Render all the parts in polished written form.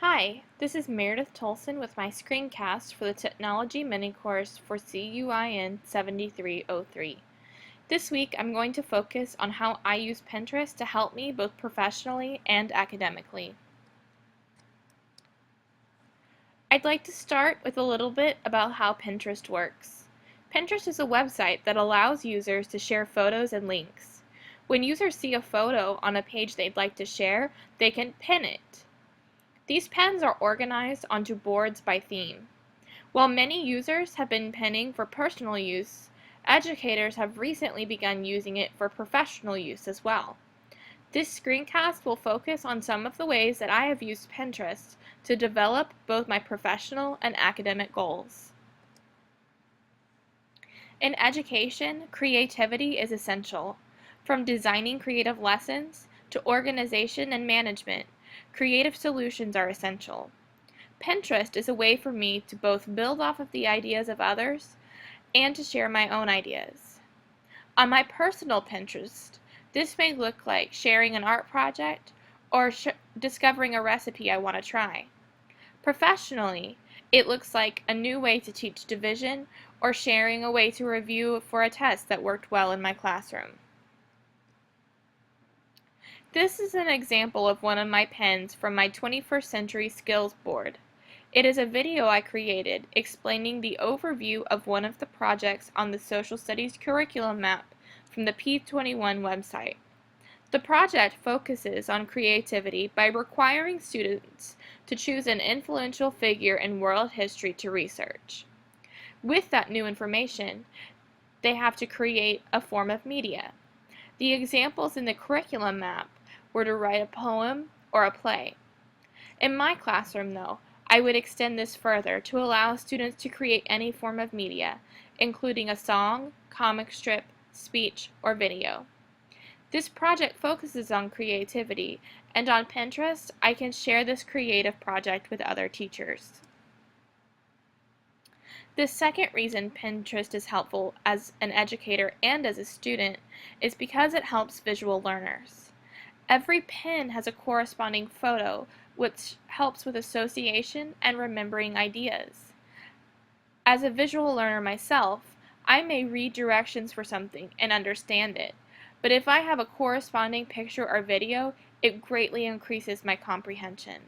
Hi, this is Meredith Tolson with my screencast for the Technology Mini Course for CUIN 7303. This week I'm going to focus on how I use Pinterest to help me both professionally and academically. I'd like to start with a little bit about how Pinterest works. Pinterest is a website that allows users to share photos and links. When users see a photo on a page they'd like to share, they can pin it. These pins are organized onto boards by theme. While many users have been pinning for personal use, educators have recently begun using it for professional use as well. This screencast will focus on some of the ways that I have used Pinterest to develop both my professional and academic goals. In education, creativity is essential. From designing creative lessons to organization and management, creative solutions are essential. Pinterest is a way for me to both build off of the ideas of others and to share my own ideas. On my personal Pinterest, this may look like sharing an art project or discovering a recipe I want to try. Professionally, it looks like a new way to teach division or sharing a way to review for a test that worked well in my classroom. This is an example of one of my pins from my 21st Century Skills board. It is a video I created explaining the overview of one of the projects on the Social Studies curriculum map from the P21 website. The project focuses on creativity by requiring students to choose an influential figure in world history to research. With that new information, they have to create a form of media. The examples in the curriculum map were to write a poem or a play. In my classroom, though, I would extend this further to allow students to create any form of media, including a song, comic strip, speech, or video. This project focuses on creativity, and on Pinterest, I can share this creative project with other teachers. The second reason Pinterest is helpful as an educator and as a student is because it helps visual learners. Every pin has a corresponding photo, which helps with association and remembering ideas. As a visual learner myself, I may read directions for something and understand it, but if I have a corresponding picture or video, it greatly increases my comprehension.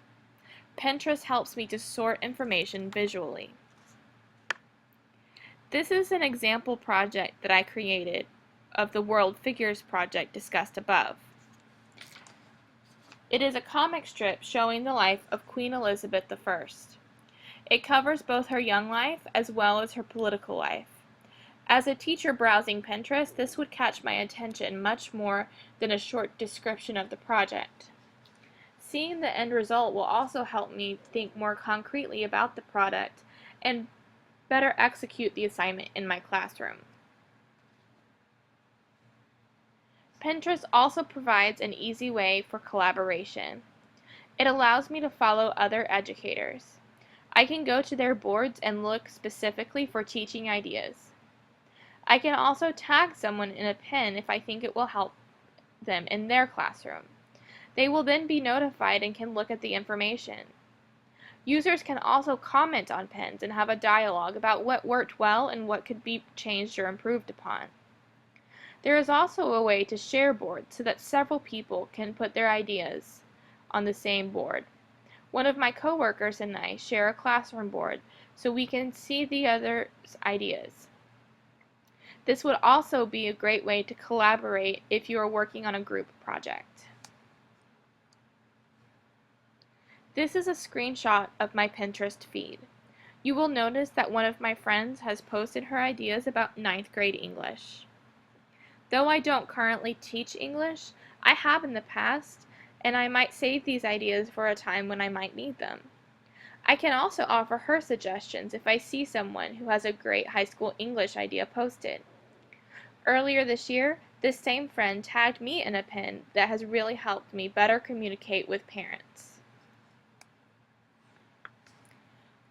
Pinterest helps me to sort information visually. This is an example project that I created of the World Figures project discussed above. It is a comic strip showing the life of Queen Elizabeth I. It covers both her young life as well as her political life. As a teacher browsing Pinterest, this would catch my attention much more than a short description of the project. Seeing the end result will also help me think more concretely about the product and better execute the assignment in my classroom. Pinterest also provides an easy way for collaboration. It allows me to follow other educators. I can go to their boards and look specifically for teaching ideas. I can also tag someone in a pin if I think it will help them in their classroom. They will then be notified and can look at the information. Users can also comment on pins and have a dialogue about what worked well and what could be changed or improved upon. There is also a way to share boards so that several people can put their ideas on the same board. One of my coworkers and I share a classroom board so we can see the other's ideas. This would also be a great way to collaborate if you are working on a group project. This is a screenshot of my Pinterest feed. You will notice that one of my friends has posted her ideas about 9th grade English. Though I don't currently teach English, I have in the past, and I might save these ideas for a time when I might need them. I can also offer her suggestions if I see someone who has a great high school English idea posted. Earlier this year, this same friend tagged me in a pin that has really helped me better communicate with parents.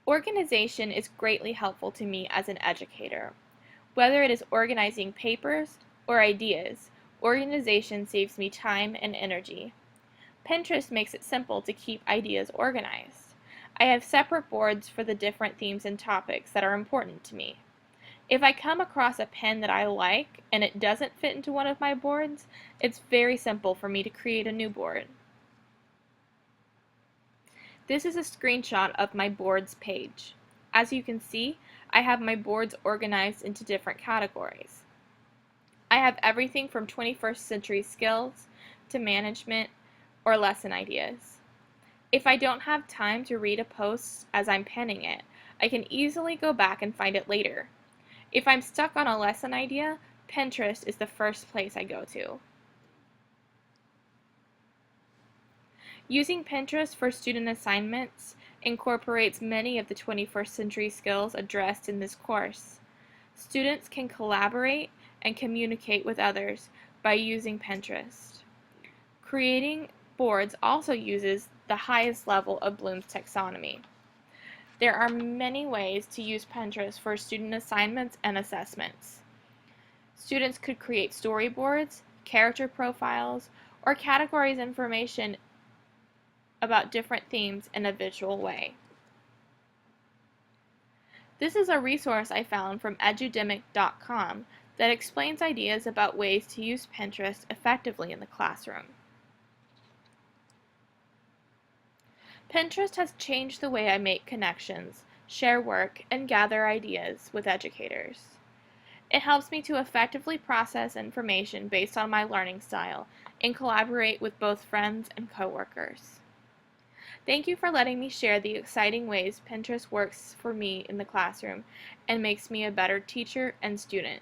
Organization is greatly helpful to me as an educator. Whether it is organizing papers or ideas, organization saves me time and energy. Pinterest makes it simple to keep ideas organized. I have separate boards for the different themes and topics that are important to me. If I come across a pen that I like and it doesn't fit into one of my boards, it's very simple for me to create a new board. This is a screenshot of my boards page. As you can see, I have my boards organized into different categories. I have everything from 21st century skills to management or lesson ideas. If I don't have time to read a post as I'm penning it, I can easily go back and find it later. If I'm stuck on a lesson idea, Pinterest is the first place I go to. Using Pinterest for student assignments incorporates many of the 21st century skills addressed in this course. Students can collaborate and communicate with others by using Pinterest. Creating boards also uses the highest level of Bloom's taxonomy. There are many ways to use Pinterest for student assignments and assessments. Students could create storyboards, character profiles, or categorize information about different themes in a visual way. This is a resource I found from edudemic.com that explains ideas about ways to use Pinterest effectively in the classroom. Pinterest has changed the way I make connections, share work, and gather ideas with educators. It helps me to effectively process information based on my learning style and collaborate with both friends and coworkers. Thank you for letting me share the exciting ways Pinterest works for me in the classroom and makes me a better teacher and student.